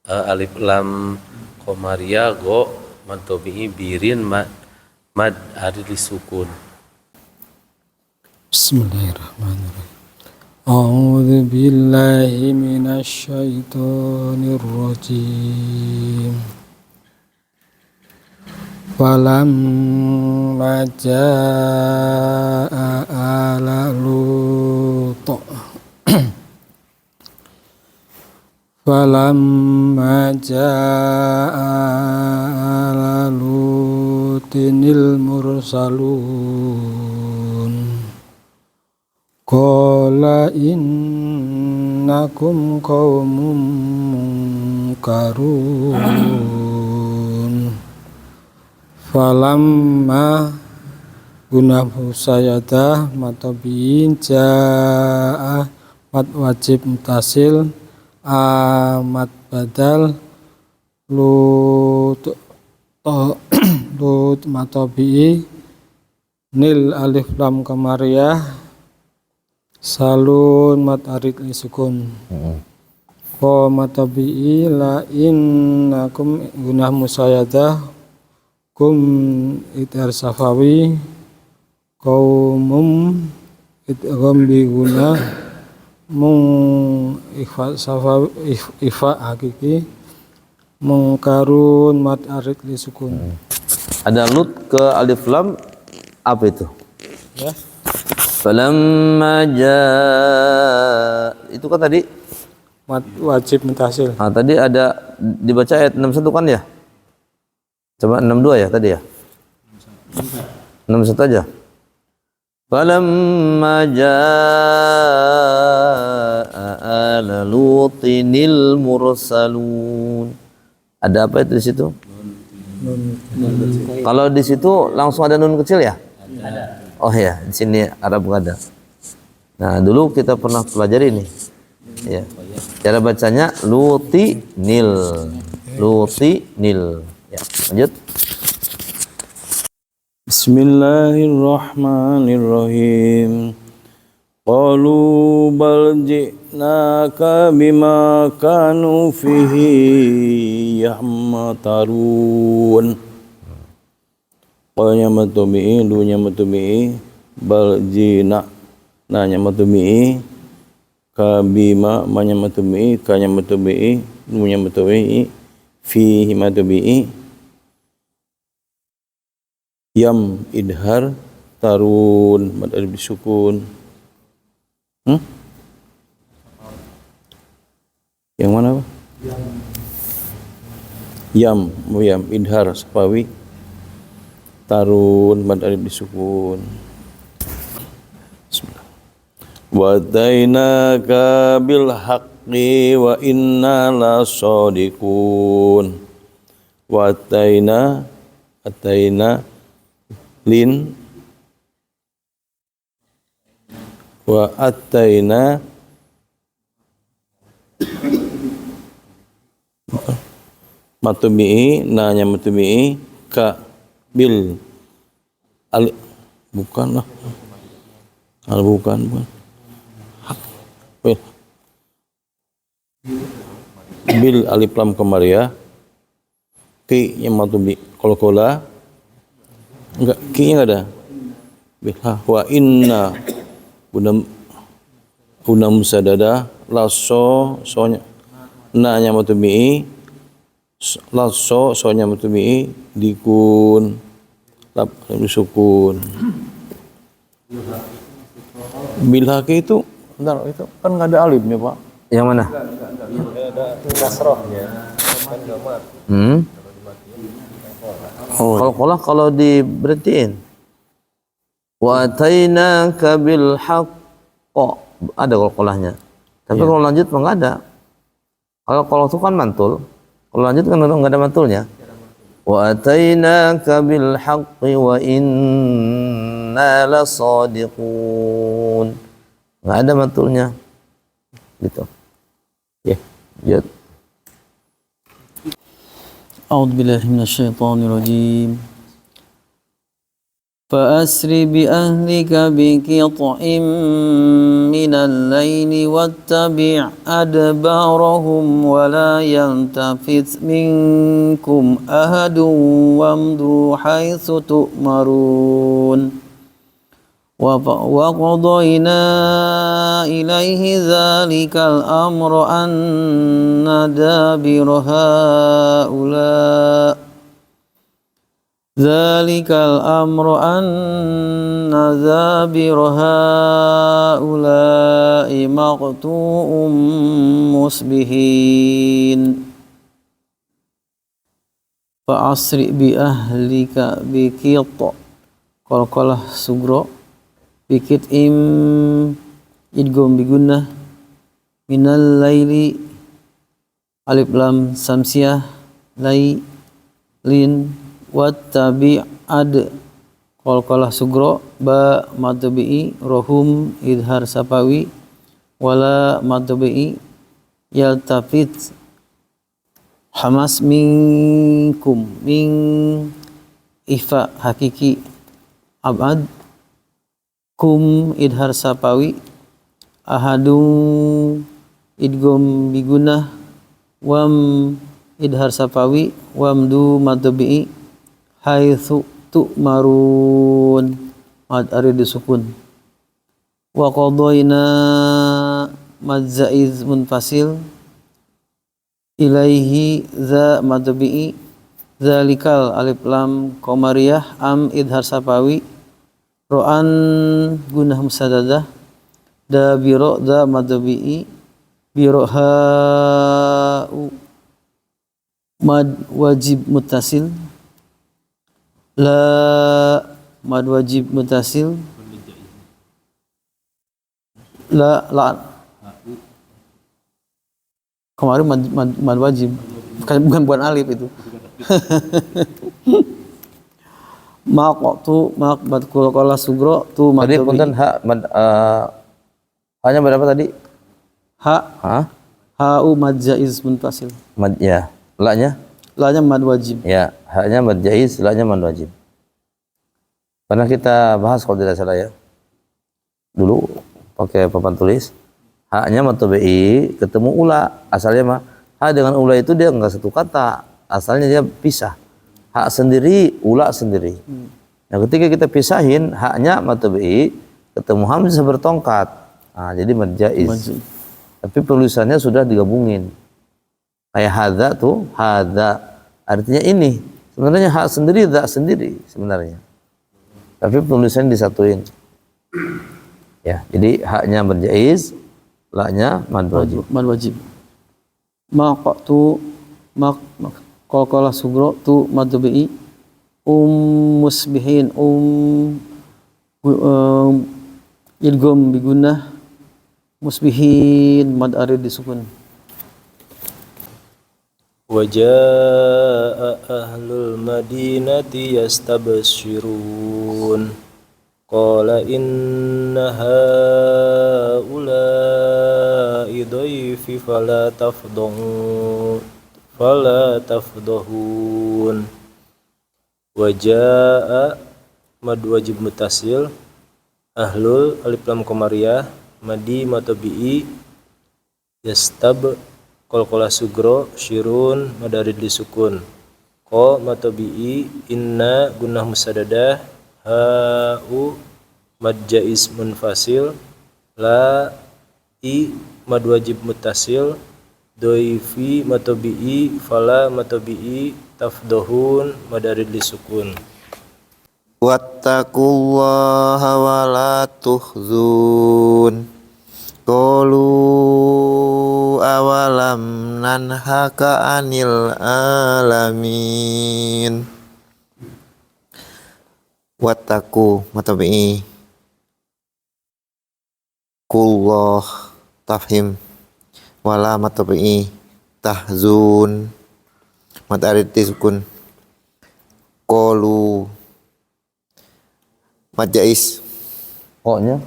alif lam komariya go mantobi'i birin mad arid disukun. Bismillahirrahmanirrahim. A'udzu billahi minasyaitonir rajim. Falamma jaa'a ala Lut Falamma jaa'a ala Lutinil mursalun qala innakum qaumun munkarun falamma guna husayadah matabiin jaa mat wajib mutasil amat badal lut matabi'i nil alif lam kamariyah salun mat arid lisukun ko matabi'i la innakum gunah musayadah kum itar safawi kaumum idgham bi guna mung ifa hakiki mungkarun mat arid li sukun. Ada lut ke alif lam, apa itu? Ya. Falamma jaa, itu kan tadi Mat wajib mutasil. tadi ada dibaca ayat 61 kan ya? Coba 62 ya tadi ya? 61 aja. Falamma jaa ala lutinil mursalun. Ada apa itu di situ? Kalau di situ langsung ada nun kecil ya? Ada. Oh ya, di sini Arab nggak ada. Nah, dulu kita pernah pelajari ini. Ya. Cara bacanya luti nil. Ya, lanjut. Bismillahirrahmanirrahim. Qalu bal ji'naka bima kanu fihi yahmatarun. Qalanya matumi'i, dunya matumi'i, bal ji'na, nanya matumi'i, kabima, manya matumi'i, kanya matumi'i, dunya matumi'i, fihi matumi'i, yam idhar, tarun, mad alif sukun. Yang mana Pak? Yam idhar sapawi, tarun mad alif disukun. Bismillah. Wa atainaka bil haqqi wa inna la shadiqun. Wa ataina lin wa ataina matubi'i, nanya matubi'i, ka bil al bukan lah, al bukan hak bil alif lam kemaria, ki yang matubi kola enggak, ki nya enggak ada, bil wa inna Una musadada laso sonya nanya matubi'i, laso sonya matubi'i, dikun lab sukun. Bilhaki itu bentar, itu kan nggak ada alifnya Pak. Yang mana? Kalau diberhentiin. Wa atainaka bil haqq, ada qalqalahnya. Tapi kalau lanjut mah enggak ada. Kalau itu kan mantul. Kalau lanjut kan enggak ada mantulnya. Wa atainaka bil haqqi wa inna lasadiqun. Enggak ada mantulnya. Gitu. Ya. Yeah. A'udzu billahi minasyaitonir rajim. فأسر بأهلك بقطع من الليل واتبع أدبارهم ولا يلتفت منكم أحد وامضوا حيث تؤمرون وقضينا إليه ذلك الأمر أن دابر هؤلاء Zalikal amru anna zabir haula'i maqtu'um musbihin Fa'asri bi ahlika bikita qalqalah sugro bikit idgham bigunnah minal laili alif lam samsiyah lin wattabi' ad qalqalah sugro ba madbi'i rohum idhar sapawi wala madbi'i yaltafit hamas minkum min ifa hakiki abad kum idhar sapawi ahadu idgham bigunah wam idhar sapawi wamdu madbi'i haitsu tu'marun mad arid sukun wa qadayna mad jaiz munfasil, ilaihi za mad tabi'i, zalikal alif lam qamariyah, am idhar safawi, ro'an gunah musadadah, dabiro da mad tabi'i, biro ha'u mad wajib muttasil, la mad wajib muttasil, la kemarin mad wajib bukan alif itu. Mak tu mak mad qalqalah sugro tu mad Tadi punten hanya berapa tadi? Ha'u mad jaiz munfasil. Mad ya. La-nya? La-nya mad wajib. Ya, haknya mad jaiz, la-nya mad wajib. Pernah kita bahas kalau tidak salah ya. Dulu pakai papan tulis. Haknya mad tabi'i ketemu ula. Asalnya mah ha dengan ula itu dia enggak satu kata. Asalnya dia pisah. Hak sendiri, ula sendiri. Nah, ketika kita pisahin haknya mad tabi'i ketemu hamzah bertongkat. Nah, jadi mad jaiz. Tapi penulisannya sudah digabungin. Kayak hadza tuh, hadza artinya ini. Sebenarnya hak sendiri, za sendiri sebenarnya. Tapi penulisannya disatuin. Ya, jadi haknya mad jaiz, la-nya mad wajib. Mad wajib. Mak tu mak qalqalah sugro tu mad tabi'i, musbihin idgham bigunnah, musbihin mad arid disukun. Wajaa ahlul madinati yastabshirun qala inna haula'i dhaifi fala tafdhun. Wajaa mad wajib mutasil, ahlul alif lam qamariyah, madi matabi'i, yastab qalqalah sugro, syirun madarid disukun, ko matabi'i, inna gunnah musadadah, ha'u mad jaiz munfasil, la i mad wajib muttasil, doifi matabi'i, fala matabi'i, tafdohun madarid disukun. Wattaqullaha wa la tuhzun. Qalu awalam nanhaka anil alamin. Wattaqu matabi'i, kullah tafhim, wala matabi'i, tahzun mad arid sukun, qalu mad jaiz, Ko-nya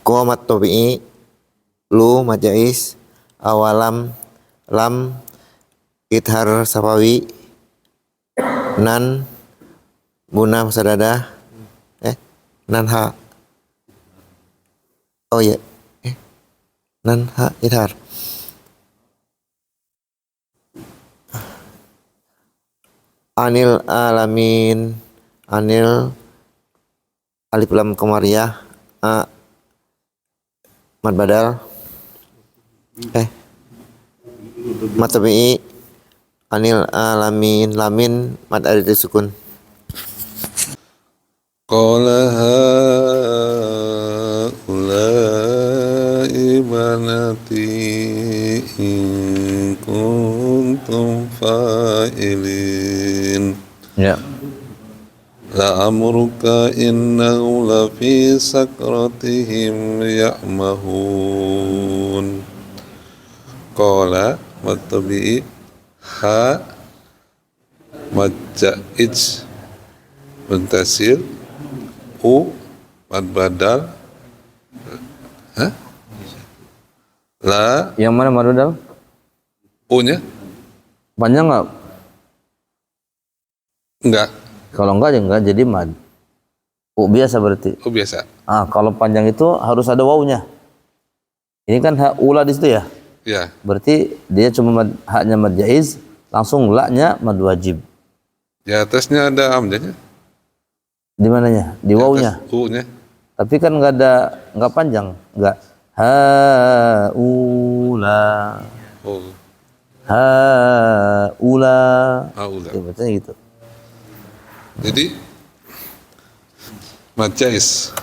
ko mad tabi'i, lu mad jaiz, awalam lam idhar safawi, nan guna musadadah, nan ha, oh ya, nan ha idhar, anil alamin, anil alif lam qamariyah, a mad badal, mad tabi'i, anil alamin, lamin mad arid sukun. Qala haula'i banati in kuntum fa'ilin. ya. La amruka innahu lafi sakratihim ya'mahun. Qala mad tabi'i, ha mad jaiz muntasil, u mad badal, la Yang mana mad badal? u-nya Panjang nggak? enggak, Kalau enggak ya enggak jadi mad. Biasa berarti. biasa. Kalau panjang itu harus ada wawunya. Ini kan hak ula di situ ya. Ya, Berarti dia cuma haknya mad jaiz, langsung la-nya mad wajib. di atasnya ada amdanya. Di mananya? Di wawunya. U-nya. Tapi kan enggak panjang, enggak. haula, Oh, haula. aula. Ya, bacanya gitu. Jadi mad jais.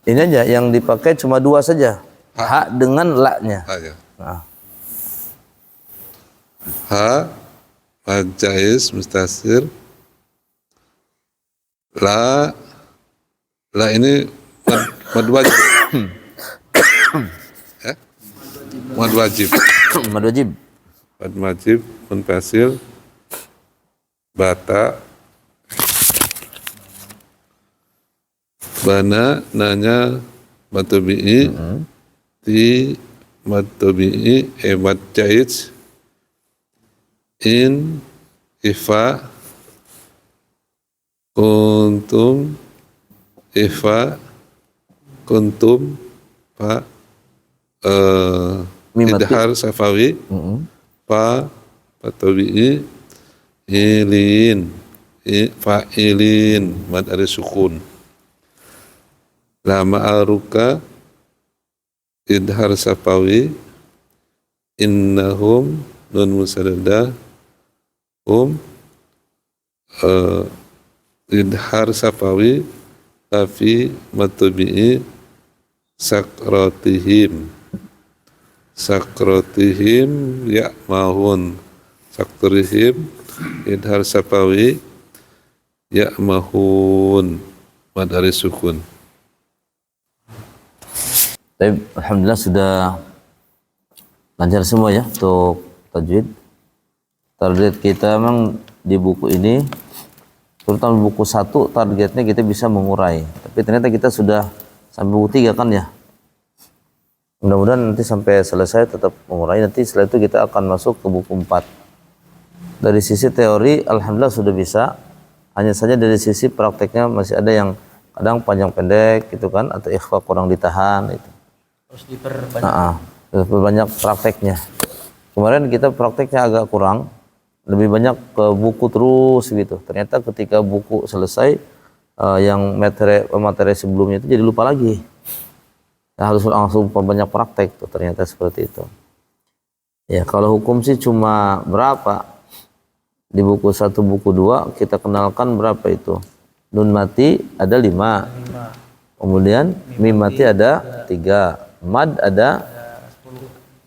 Ini aja yang dipakai cuma dua saja. Ha dengan la-nya. Ha ya. Nah, Ha mad jais mustasir. La ini mad wajib. Ya? Mad wajib. mad wajib. Mad wajib munfasil. Bata. Bana nanya matobi'i. Ti matobi'i mad jais. In ifa kuntum ifa kuntum fa Mimati. idhar safawi fa patabi'i ilin fa'ilin mad ada sukun lama aruka idhar safawi innahum nun musaddadah idhar safawi tapi matabi'i sakratihim ya mahun sakratihim idhar safawi ya mahun mad ari sukun. Baik, alhamdulillah sudah lancar semua ya untuk tajwid. Target kita memang di buku ini, terutama buku 1, targetnya kita bisa mengurai. Tapi ternyata kita sudah sampai buku 3 kan ya. Mudah-mudahan nanti sampai selesai tetap mengurai. Nanti setelah itu kita akan masuk ke buku 4. Dari sisi teori, alhamdulillah sudah bisa. Hanya saja dari sisi prakteknya masih ada yang kadang panjang pendek gitu kan, atau ikhfa kurang ditahan itu. Terus diperbanyak. Banyak prakteknya. Kemarin kita prakteknya agak kurang, lebih banyak ke buku terus gitu. Ternyata ketika buku selesai, yang materi sebelumnya itu jadi lupa lagi. Nah, harus langsung banyak praktek tuh, ternyata seperti itu. Ya kalau hukum sih cuma berapa? Di buku 1, buku 2 kita kenalkan berapa itu? Nun mati ada 5. Kemudian mim mati ada 3. Mad ada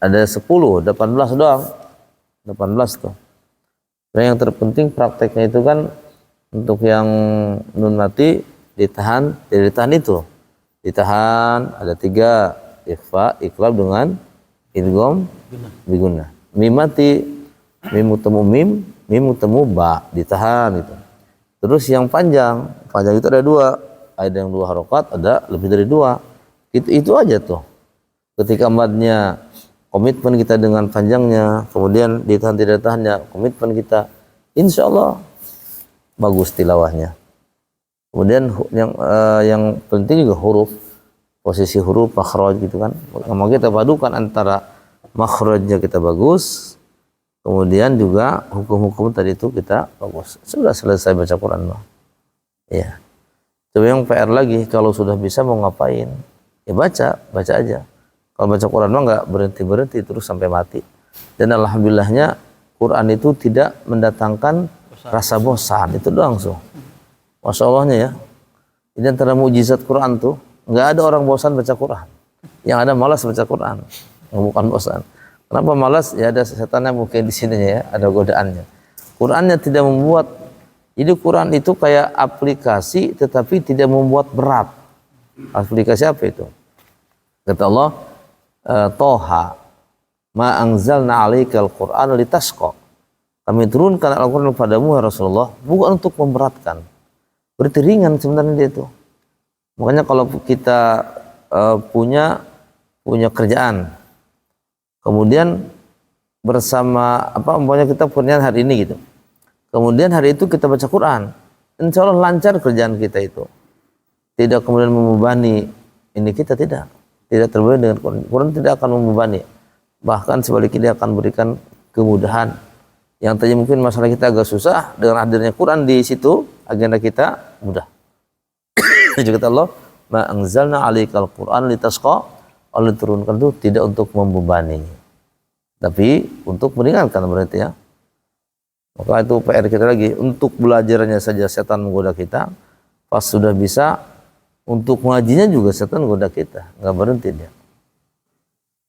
10, 18 doang. 18 tuh. Nah, yang terpenting prakteknya itu kan untuk yang nun mati ditahan, tidak ditahan itu. Ditahan ada 3, ikhfa, iqlab dengan idgham biguna. Mim mati, mim mutemu mim, mim mutemu ba, ditahan itu. Terus yang panjang itu ada 2. Ada yang 2 harokat, ada lebih dari 2. Itu aja tuh. Ketika madnya komitmen kita dengan panjangnya, kemudian ditahan tidak tahannya, komitmen kita, insya Allah bagus tilawahnya. Kemudian yang penting juga huruf, posisi huruf, makhraj gitu kan. Mau kita padukan antara makhrajnya kita bagus, kemudian juga hukum-hukum tadi itu kita bagus. Sudah selesai baca Quran mah. Ya. Coba yang PR lagi, kalau sudah bisa mau ngapain? Ya baca aja. Kalau baca Quran mah nggak berhenti terus sampai mati. Dan alhamdulillahnya Quran itu tidak mendatangkan rasa bosan. Itu doang so. Masya Allahnya ya. Ini antara mujizat Quran tuh, nggak ada orang bosan baca Quran. Yang ada malas baca Quran, bukan bosan. Kenapa malas? Ya ada setannya mungkin di sini ya, ada godaannya. Qurannya tidak membuat. Jadi Quran itu kayak aplikasi, tetapi tidak membuat berat. Aplikasi apa itu? Kata Allah, Toha, ma anzalna alaikal Qur'an litasqa. Kami turunkan Al-Quran padamu ya Rasulullah, bukan untuk memberatkan. Berarti ringan sebenarnya dia itu. Makanya kalau kita punya kerjaan, kemudian bersama umpamanya kita punya hari ini gitu. Kemudian hari itu kita baca Quran, insya Allah lancar kerjaan kita itu. Tidak kemudian membebani ini kita, tidak terbebani dengan Quran. Quran tidak akan membebani, bahkan sebaliknya dia akan berikan kemudahan. Yang tadi mungkin masalah kita agak susah, dengan hadirnya Quran di situ agenda kita mudah. Juga kata Allah, ma anzalna alaikal Quran litasqa, Allah turunkan itu tidak untuk membebani, tapi untuk meringankan berarti ya. Maka itu PR kita lagi, untuk belajarnya saja setan menggoda kita, pas sudah bisa untuk mengajinya juga setan menggoda kita, nggak berhenti dia.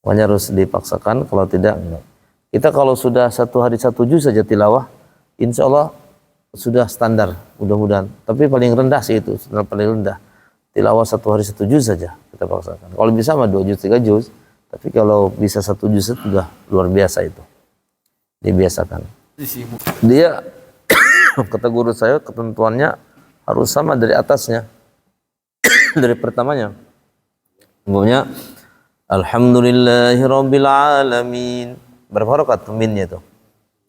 Makanya harus dipaksakan, kalau tidak enggak. Kita kalau sudah 1 hari 1 juz saja tilawah, insya Allah sudah standar mudah-mudahan. Tapi paling rendah sih itu, standar paling rendah. Tilawah 1 hari 1 juz saja kita paksakan. Kalau bisa mah 2 juz 3 juz, tapi kalau bisa 1 juz itu sudah luar biasa itu. Dibiasakan. Dia kata guru saya ketentuannya harus sama dari atasnya. Dari pertamanya. Umumnya Alhamdulillahirabbil alamin. Berapa harakat minnya itu?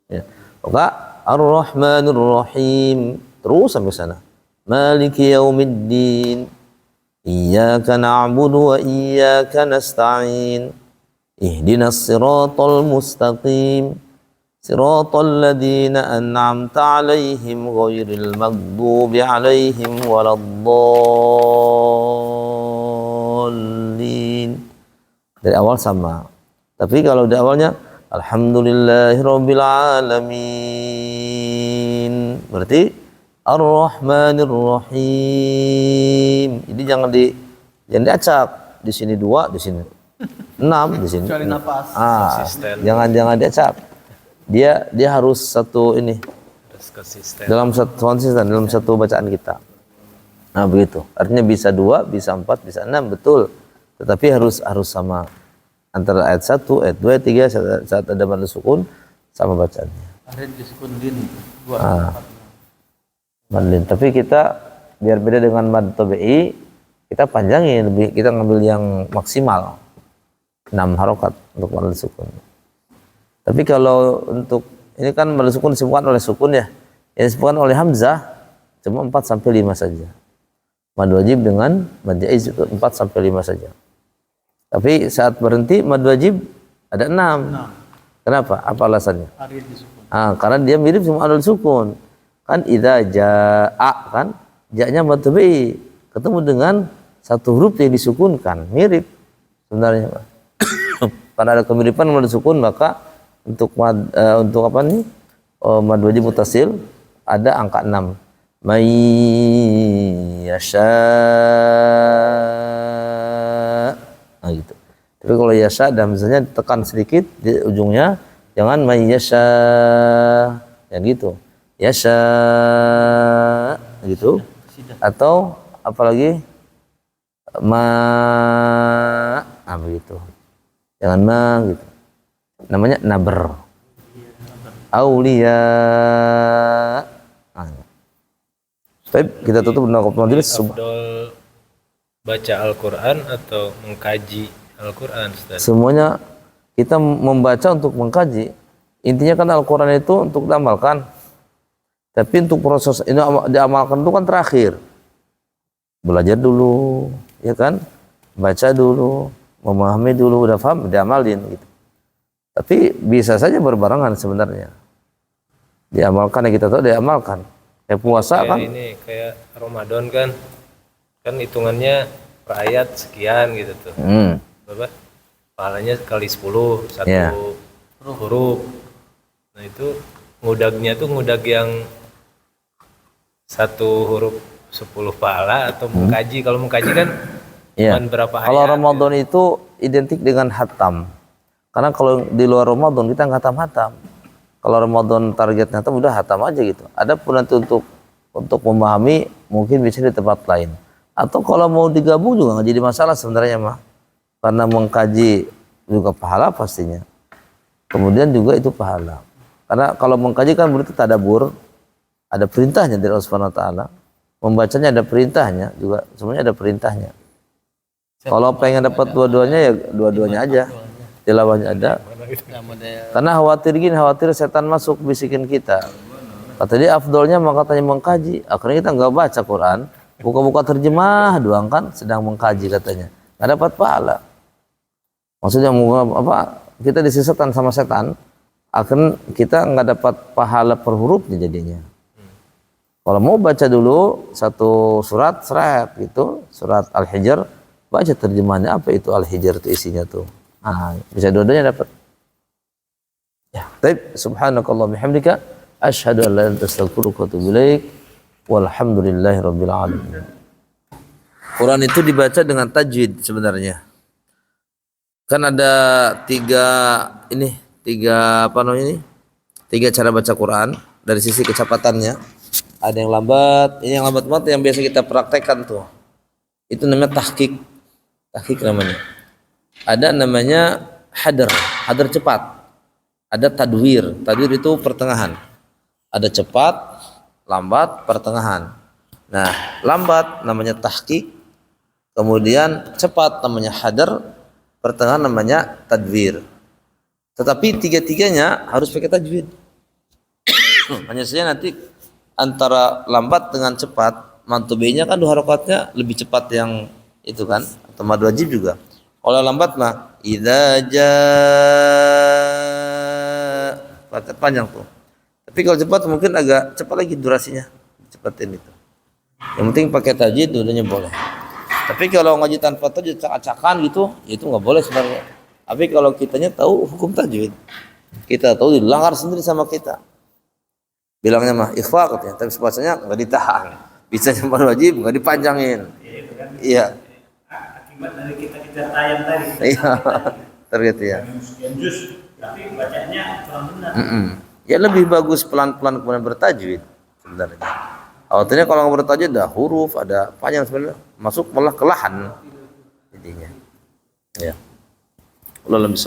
Ya. Maka Ar-Rahmanir Rahim terus sampai sana. Maliki yaumiddin. Iyyaka na'budu wa iyyaka nasta'in. Ihdinas siratal mustaqim. Siratal ladzina an'amta 'alaihim ghairil maghdubi 'alaihim waladdallin. Dari awal sama. Tapi kalau di awalnya Alhamdulillahirabbil alamin. Berarti Ar-Rahmanir Rahim. Jadi jangan diacak. Di sini 2, di sini 6, di sini. Kecuali nafas. Jangan diacak. Dia harus satu ini. Harus konsisten. Dalam satu bacaan kita. Nah, begitu. Artinya bisa 2, bisa 4, bisa 6, betul. Tetapi harus sama. Antara ayat 1, ayat 2, ayat 3 saat ada mad sukun sama bacaannya. Akhirnya disukun din 2. Madlin. Tapi kita biar beda dengan mad tabi'i, kita panjangin, kita ngambil yang maksimal 6 harokat untuk mad sukun. Tapi kalau untuk ini kan mad sukun disebutkan oleh sukun ya, yang disebutkan oleh hamzah cuma 4 sampai 5 saja. Mad wajib dengan mad jaiz itu 4 sampai 5 saja. Tapi saat berhenti mad wajib ada 6. Kenapa? Apa alasannya? Karena dia mirip sama mad sukun. Kan idza jaa kan ja-nya mad tabi'i ketemu dengan satu huruf yang disukunkan, mirip sebenarnya. Karena ada kemiripan mad sukun, maka untuk apa nih? Mad wajib mutasil ada angka 6. May yasha. Nah gitu. Tapi kalau yasha dan misalnya tekan sedikit di ujungnya, jangan may yasha. Yang gitu. Yasha gitu. Atau apalagi begitu. Jangan gitu. Namanya naber. Aulia. Baik, kita tutup dengan majelis. Afdol baca Al-Quran atau mengkaji Al-Quran, Ustaz? Semuanya kita membaca untuk mengkaji. Intinya kan Al-Quran itu untuk diamalkan. Tapi untuk proses ini diamalkan itu kan terakhir. Belajar dulu, ya kan? Baca dulu, memahami dulu, udah paham, diamalin gitu. Tapi bisa saja berbarengan sebenarnya. Diamalkan yang kita tahu diamalkan. Kayak puasa kan? Ini kayak Ramadan kan hitungannya per ayat sekian gitu tuh. Berapa? Pahalanya kali 10, satu huruf. Nah itu ngudagnya tuh ngudag yang satu huruf 10 pahala atau mengkaji. Kalau mengkaji kan cuman berapa ayat. Kalau Ramadan itu identik dengan hatam. Karena kalau di luar Ramadan kita nggak hatam-hatam. Kalau Ramadan targetnya hatam udah hatam aja gitu. Adapun nanti untuk memahami mungkin bisa di tempat lain. Atau kalau mau digabung juga nggak jadi masalah sebenarnya mah. Karena mengkaji juga pahala pastinya. Kemudian juga itu pahala. Karena kalau mengkaji kan berarti tadabbur, ada perintahnya dari Allah Subhanahu wa taala. Membacanya ada perintahnya juga, semuanya ada perintahnya. Kalau pengen dapat dua-duanya ya dua-duanya aja. Tilawahnya ada. Karena khawatir setan masuk bisikin kita. Kata dia afdolnya maka katanya mengkaji. Akhirnya kita nggak baca Quran, buka-buka terjemah doang kan sedang mengkaji katanya. Nggak dapat pahala. Maksudnya apa? Kita disesatkan sama setan. Akan kita nggak dapat pahala per hurufnya jadinya. Kalau mau baca dulu satu surat gitu, surat Al-Hijr, baca terjemahannya apa itu Al-Hijr itu isinya tuh. Bisa dua-duanya dapat. Ya, baik, subhanakallah bihamdika asyhadu an la ilaha illa anta astaghfiruka wa atubu ilaik. Walhamdulillahirabbil alamin. Quran itu dibaca dengan tajwid sebenarnya. Kan ada tiga cara baca Quran dari sisi kecepatannya. Ada yang lambat, ini yang lambat banget yang biasa kita praktekkan tuh. Itu namanya tahqiq namanya. Ada namanya hadar cepat. Ada tadwir itu pertengahan. Ada cepat, lambat, pertengahan. Nah, lambat namanya tahqiq, kemudian cepat namanya hadar, pertengahan namanya tadwir. Tetapi tiga-tiganya harus pakai tajwid. Hanya saja nanti antara lambat dengan cepat, mantubenya kan 2 harokatnya lebih cepat yang itu kan, atau mad wajib juga. Kalau lambat mah idza jaa, panjang tuh. Tapi kalau cepat mungkin agak cepat lagi durasinya, cepatin itu. Yang penting pakai tajwid dulunya boleh. Tapi kalau ngaji tanpa tajwid acak-acakan gitu, itu nggak boleh sebenarnya. Tapi kalau kitanya tahu hukum tajwid, kita tahu dilanggar sendiri sama kita. Bilangnya mah ikhfa katanya, tapi sebacanya nggak ditahan. Bisa mad wajib nggak dipanjangin. Iya. Akibat dari kita tayang tadi. Iya. Terus ya. Jus, tapi bacanya kurang benar. Ya lebih bagus pelan-pelan kemudian bertajwid sebenarnya. Awalnya kalau nggak bertajwid ada huruf, ada panjang sebenarnya, masuk malah kelahan jadinya. Ya. Allah lebih